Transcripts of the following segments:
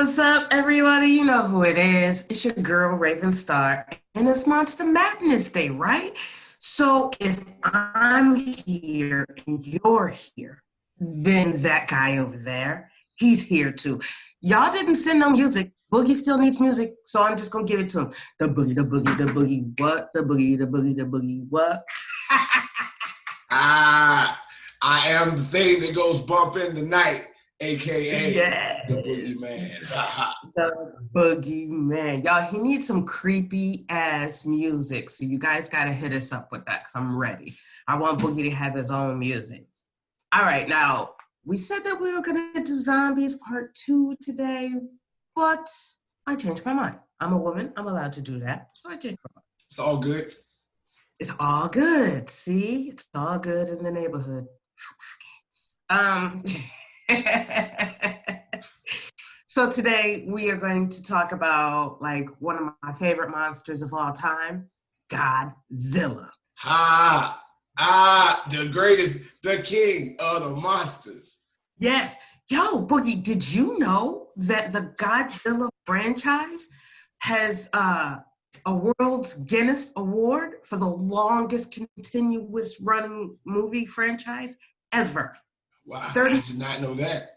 What's up, everybody? You know who it is. It's your girl, Raven Starr, and it's Monster Madness Day, right? So if I'm here and you're here, then that guy over there, he's here too. Y'all didn't send no music. Boogie still needs music, so I'm just gonna give it to him. The boogie, the boogie, the boogie, what? The boogie, the boogie, the boogie, what? Ah, I am the thing that goes bump in the night, aka Yeah. the boogeyman. The boogeyman. Y'all, he needs some creepy ass music. So you guys gotta hit us up with that because I'm ready. I want Boogie to have his own music. All right, now we said that we were gonna do zombies part 2 today, but I changed my mind. I'm a woman, I'm allowed to do that. So I changed my mind. It's all good. It's all good. See, it's all good in the neighborhood. Um So today we are going to talk about like one of my favorite monsters of all time, Godzilla. The greatest, the king of the monsters. Yes. Yo, Boogie, did you know that the Godzilla franchise has a World's Guinness Award for the longest continuous running movie franchise ever? Wow, 30 I did not know that.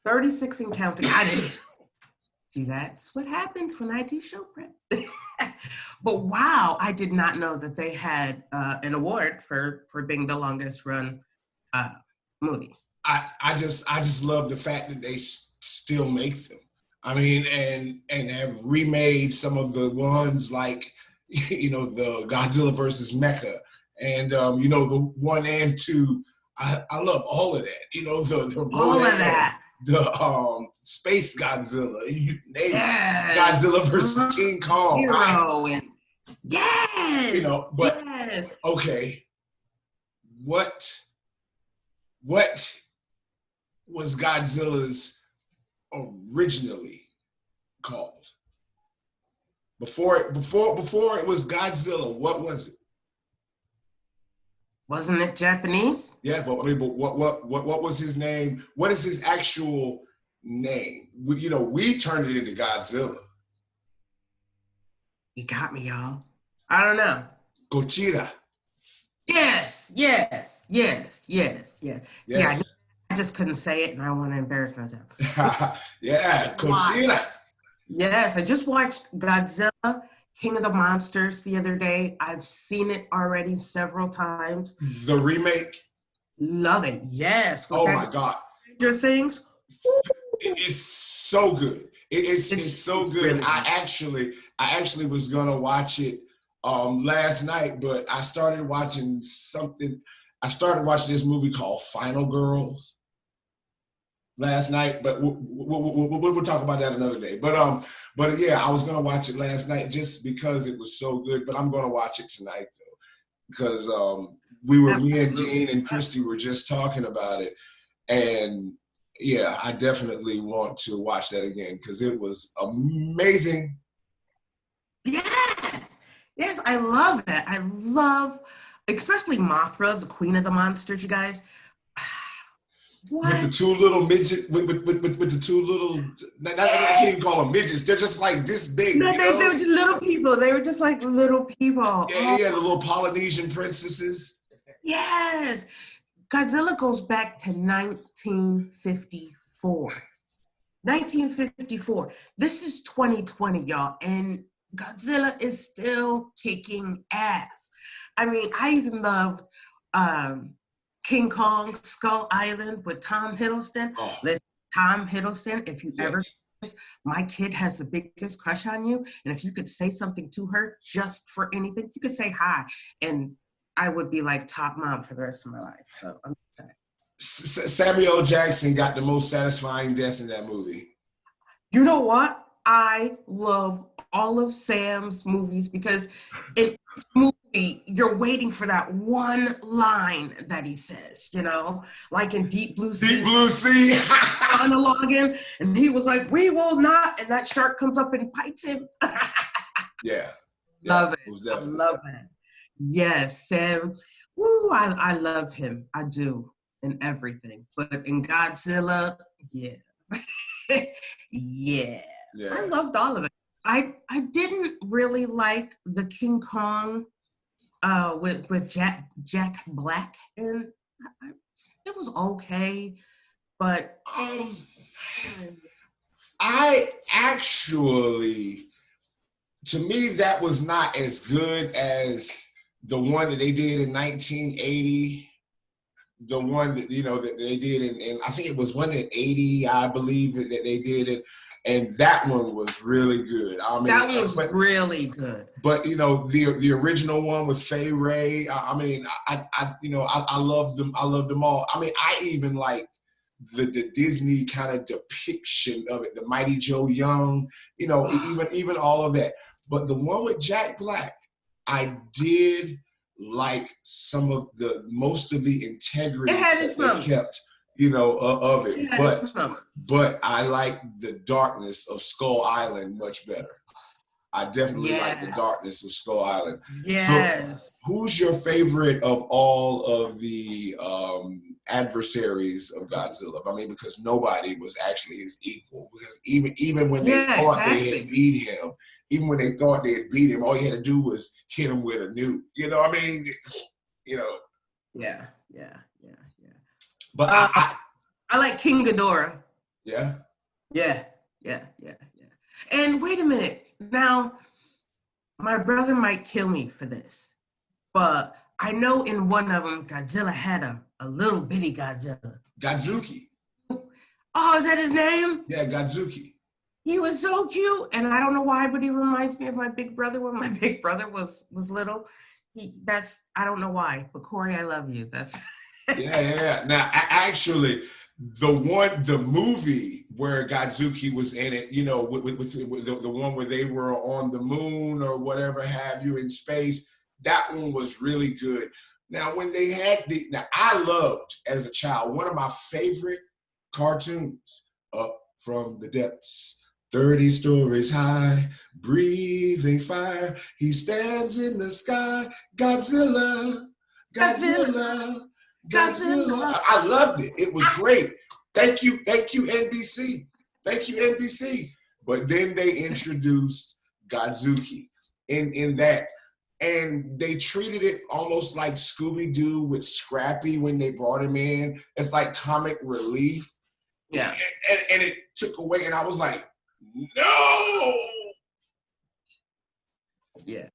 36 and counting. I didn't. See, that's what happens when I do show prep. But wow, I did not know that they had an award for being the longest run movie. I just love the fact that they still make them. I mean, and have remade some of the ones like, the Godzilla versus Mecha, and the 1 and 2. I love all of that. The All of Rodan, that. the Space Godzilla, you name Yes. it. Godzilla versus King Kong. Hero and yes. But yes. Okay, what was Godzilla's originally called? Before it was Godzilla, what was it? Wasn't it Japanese? Yeah, but what was his name? What is his actual name? We turned it into Godzilla. You got me, y'all. I don't know. Gojira. Yes. See, I just couldn't say it, and I want to embarrass myself. Yeah, Gojira. Yes, I just watched Godzilla, King of the Monsters the other day. I've seen it already several times. The remake. Love it. Yes. Oh my God. Stranger Things. It's so good. It's so good. Really I actually was gonna watch it last night, but I started watching something. I started watching this movie called Final Girls last night, but we'll talk about that another day. But yeah, I was gonna watch it last night just because it was so good. But I'm gonna watch it tonight though, because me and Dean and Christy were just talking about it, and yeah, I definitely want to watch that again because it was amazing. Yes, I love it. I love, especially Mothra, the queen of the monsters, you guys. What? With the two little midget, with the two little, I can't even call them midgets. They're just like this big. No, they were just little people. They were just like little people. Yeah, the little Polynesian princesses. Yes. Godzilla goes back to 1954. 1954. This is 2020, y'all, and Godzilla is still kicking ass. I mean, I even loved King Kong Skull Island with Tom Hiddleston. Oh. Listen, Tom Hiddleston, if you ever, my kid has the biggest crush on you, and if you could say something to her just for anything, you could say hi, and I would be like top mom for the rest of my life. So I'm excited. Samuel Jackson got the most satisfying death in that movie. You know what? I love all of Sam's movies because in each movie, you're waiting for that one line that he says, like in Deep Blue Sea. Deep Blue Sea. Monologuing, and he was like, "We will not," and that shark comes up and bites him. Yeah. Love it. I love it. Yes, Sam. Woo, I love him. I do in everything. But in Godzilla, yeah. Yeah, I Yeah. loved all of it. I didn't really like the King Kong with Jack Black, and it was okay, but Um, I actually, to me, that was not as good as the one that they did in 1980. The one that that they did in I think it was one in 80, I believe that they did it, and that one was really good. I mean, that one was really good. but the original one with Fay Ray. I mean, I love them. I love them all. I mean, I even like the Disney kind of depiction of it, the Mighty Joe Young. Even all of that. But the one with Jack Black, I did like most of the It integrity had that its they moments. kept, of it. It had its moments. But I like the darkness of Skull Island much better. I definitely like the darkness of Skull Island. Yes. So, who's your favorite of all of the adversaries of Godzilla? I mean, because nobody was actually his equal. Because even when they thought they had beat him, even when they thought they had beat him, all you had to do was hit him with a nuke. You know what I mean? Yeah. But I like King Ghidorah. Yeah. Yeah. And wait a minute. Now, my brother might kill me for this, but I know in one of them, Godzilla had a little bitty Godzilla. Godzuki. Oh, is that his name? Yeah, Godzuki. He was so cute, and I don't know why, but he reminds me of my big brother when my big brother was little. I don't know why, but Corey, I love you. That's yeah. Now, actually, the movie where Godzuki was in it, with the one where they were on the moon or whatever have you in space, that one was really good. Now, when they had I loved as a child, one of my favorite cartoons, Up from the Depths, 30 stories high, breathing fire, he stands in the sky, Godzilla. I loved it. It was great. Thank you, NBC. Thank you, NBC. But then they introduced Godzuki in that. And they treated it almost like Scooby-Doo with Scrappy when they brought him in. It's like comic relief. Yeah. And it took away, and I was like, no. Yeah.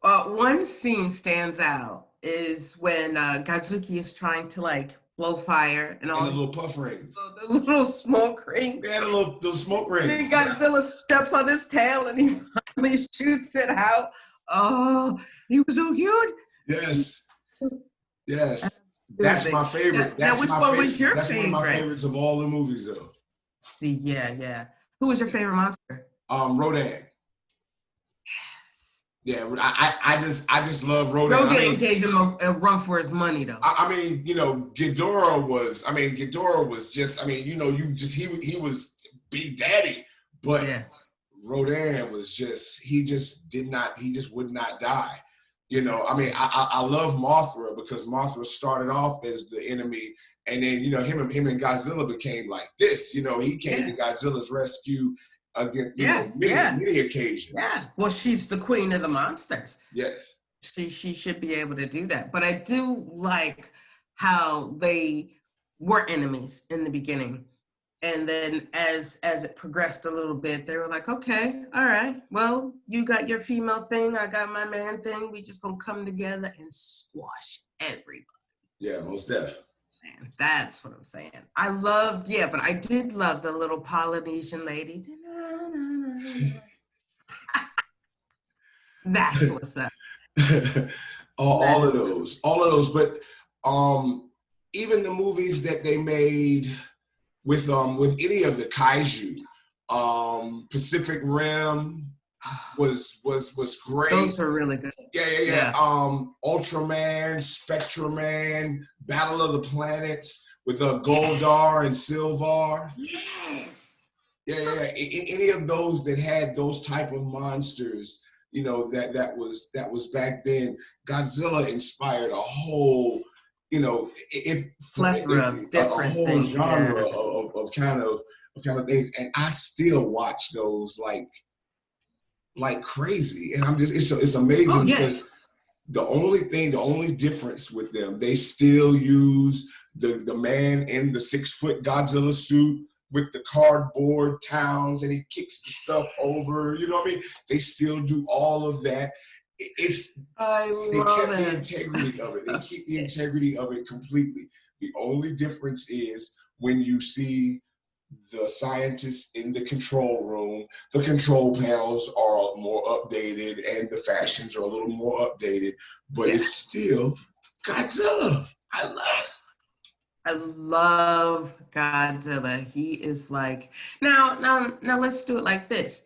One scene stands out is when Godzuki is trying to like blow fire and all the little puff rings. The little smoke rings. They had a little smoke rings. And then Godzilla steps on his tail and he finally shoots it out. Oh, he was so cute. Yes. That's my favorite. Now, which one was your favorite? That's one of my favorites of all the movies, though. See, yeah. Who was your favorite monster? Rodan. Yeah, I just love Rodan. Rodan gave him a run for his money, though. I mean, Ghidorah was just, he was Big Daddy, but Rodan was just, he just would not die. I love Mothra because Mothra started off as the enemy, and then, him and Godzilla became like this. He came to Godzilla's rescue again, many occasions. Yeah. Well, she's the queen of the monsters. Yes. She should be able to do that. But I do like how they were enemies in the beginning. And then as it progressed a little bit, they were like, okay, all right, well, you got your female thing, I got my man thing. We just gonna come together and squash everybody. Yeah, most definitely. Man, that's what I'm saying. But I did love the little Polynesian ladies. That's what's up. all of those. But even the movies that they made with any of the kaiju, Pacific Rim was great. Those were really good. Yeah. Ultraman, Spectraman, Battle of the Planets with Goldar and Silvar. Yes. Yeah. Any of those that had those type of monsters, that was back then. Godzilla inspired a whole, plethora of different things, genre of of kind of things, and I still watch those like crazy, and it's Oh, amazing because yes. the only difference with them, they still use the man in the 6-foot Godzilla suit with the cardboard towns, and he kicks the stuff over. You know what I mean? They still do all of that. I They love kept the it. integrity of it. They keep the integrity of it completely. The only difference is when you see the scientists in the control room, the control panels are more updated and the fashions are a little more updated, but it's still Godzilla. I love it. I love Godzilla. He is like now let's do it like this.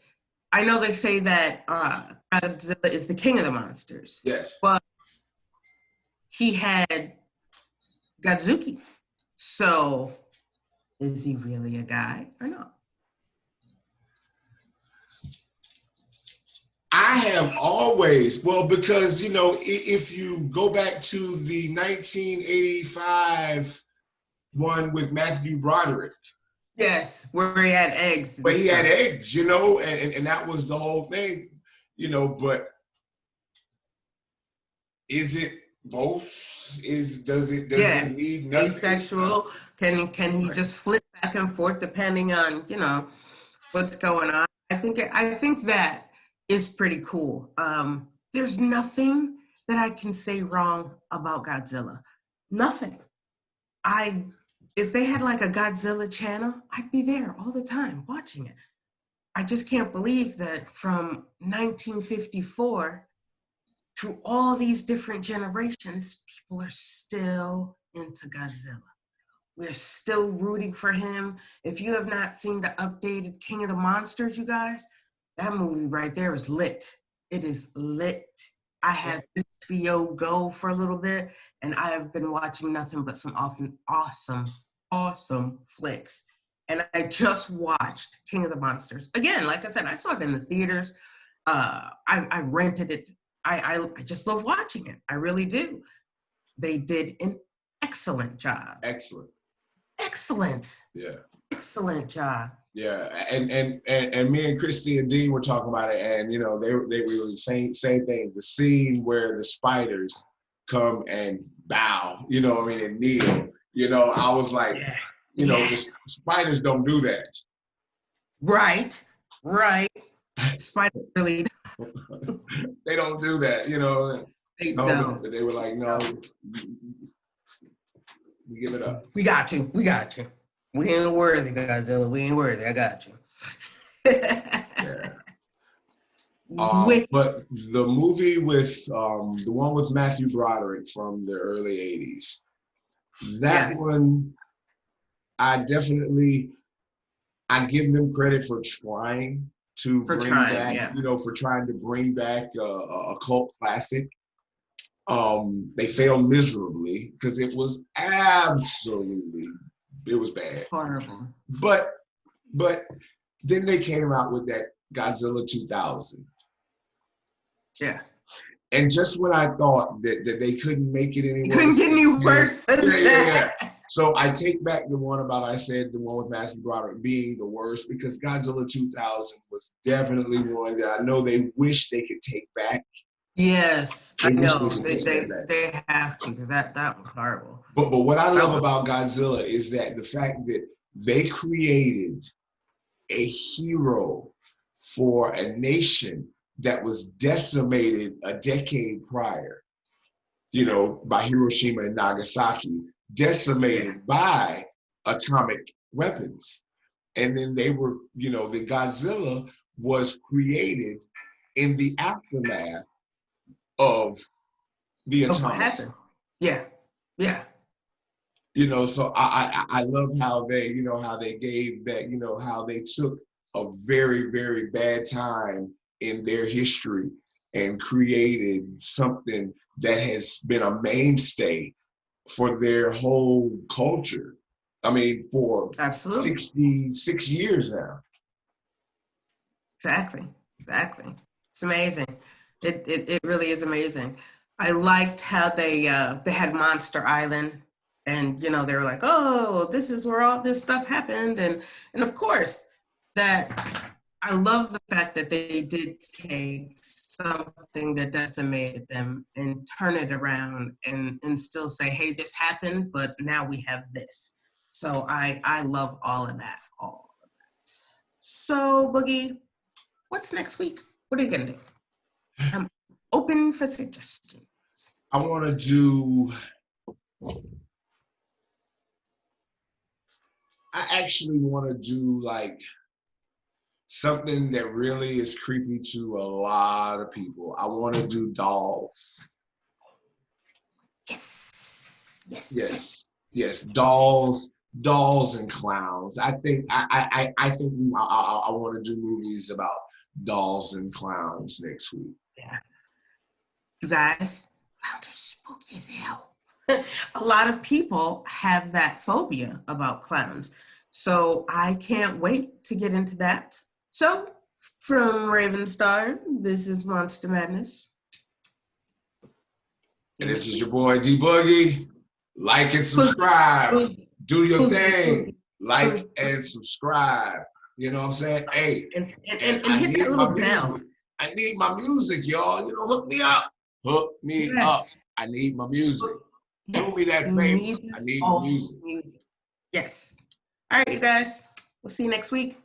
I know they say that Godzilla is the king of the monsters, Yes. but he had Godzuki. So is he really a guy or not? I have always, well, because, if you go back to the 1985 one with Matthew Broderick, Yes, where he had eggs and but he had stuff. eggs, and that was the whole thing, but is it both? Does it Yeah, need nothing? asexual. Can he Right. just flip back and forth depending on what's going on? I think that is pretty cool. There's nothing that I can say wrong about Godzilla. Nothing. I If they had like a Godzilla channel, I'd be there all the time watching it. I just can't believe that from 1954 through all these different generations, people are still into Godzilla. We're still rooting for him. If you have not seen the updated King of the Monsters, you guys, that movie right there is lit. It is lit. I have HBO Go for a little bit, and I have been watching nothing but some awesome flicks. And I just watched King of the Monsters. Again, like I said, I saw it in the theaters. I rented it. I just love watching it. I really do. They did an excellent job. Excellent. Excellent. Yeah. Excellent job. Yeah, and me and Christy and Dean were talking about it, and they were the same thing. The scene where the spiders come and bow, and kneel. I was like, the spiders don't do that. Right. Spider really. They don't do that. They don't. They were like, no, we give it up. We got you. We ain't worthy, Godzilla. We ain't worthy. I got you. Yeah. But the movie with the one with Matthew Broderick from the early 80s, that one, I give them credit for trying to bring back a cult classic. They failed miserably because it was bad. Horrible. But then they came out with that Godzilla 2000. Yeah. And just when I thought that they couldn't make it any worse. Couldn't get any worse than that. Yeah. So I take back the one the one with Matthew Broderick being the worst, because Godzilla 2000 was definitely one that I know they wish they could take back. Yes, I know. They have to, because that was horrible. But what I love about Godzilla is that the fact that they created a hero for a nation that was decimated a decade prior, by Hiroshima and Nagasaki, decimated by atomic weapons. And then they were, the Godzilla was created in the aftermath of the atomics. Yeah. So I love how they gave that, how they took a very, very bad time in their history and created something that has been a mainstay for their whole culture. I mean, for 66 years now. Exactly. It's amazing. It really is amazing. I liked how they had Monster Island. And, you know, they were like, oh, this is where all this stuff happened. And of course, that I love the fact that they did take something that decimated them and turn it around and still say, hey, this happened, but now we have this. So I love all of that. All of that. So, Boogie, what's next week? What are you going to do? I'm open for suggestions. I want to do. I actually want to do like something that really is creepy to a lot of people. I want to do dolls. Yes. Yes. Yes. Yes. Dolls. Dolls and clowns. I think I think I want to do movies about dolls and clowns next week. Yeah. You guys, clowns are spooky as hell. A lot of people have that phobia about clowns. So I can't wait to get into that. So from Raven Starr, this is Monster Madness. And this is your boy Dbugi. Like and subscribe. Do your thing. Like and subscribe. You know what I'm saying? Hey, and hit that little bell. I need my music, y'all. You know, hook me up. Hook me up. I need my music. Do me that favor. I need my music. Yes. All right, you guys. We'll see you next week.